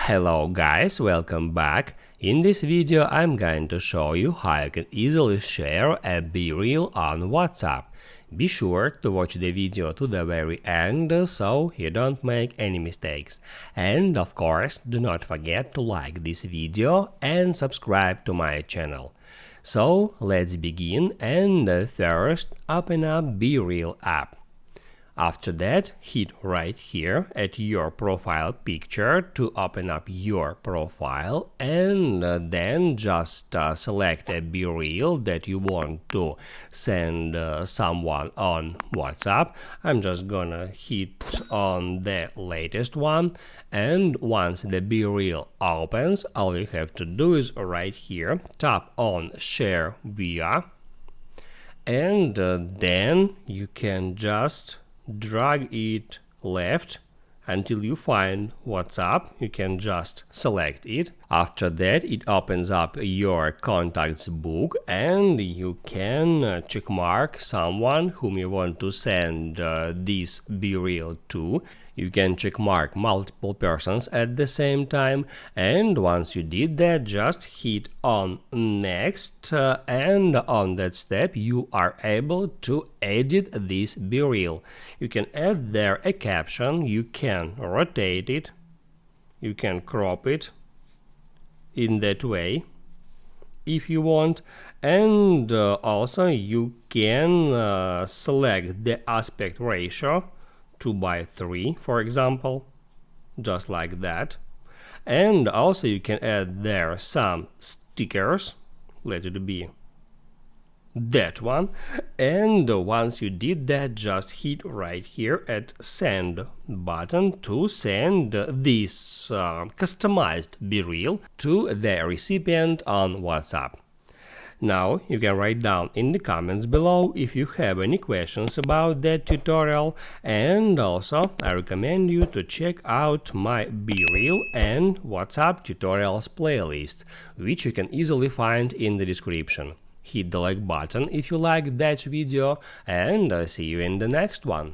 Hello guys, welcome back. In this video I'm going to show you how you can easily share a BeReal on WhatsApp. Be sure to watch the video to the very end so you don't make any mistakes. And of course, do not forget to like this video and subscribe to my channel. So let's begin, and first open up BeReal app. After that, hit right here at your profile picture to open up your profile, and then just select a BeReal that you want to send someone on WhatsApp. I'm just gonna hit on the latest one, and once the BeReal opens, all you have to do is right here tap on Share Via, and then you can just drag it left until you find WhatsApp. You can just select it. After that, it opens up your contacts book, and you can check mark someone whom you want to send this BeReal to. You can check mark multiple persons at the same time, and once you did that, just hit on next, and on that step you are able to edit this BeReal. You can add there a caption, you can rotate it, you can crop it in that way if you want, and also you can select the aspect ratio 2:3, for example, just like that. And also you can add there some stickers, let it be that one, and once you did that, just hit right here at send button to send this customized BeReal to the recipient on WhatsApp. Now you can write down in the comments below if you have any questions about that tutorial, and also I recommend you to check out my BeReal and WhatsApp tutorials playlist, which you can easily find in the description. Hit the like button if you like that video, and see you in the next one.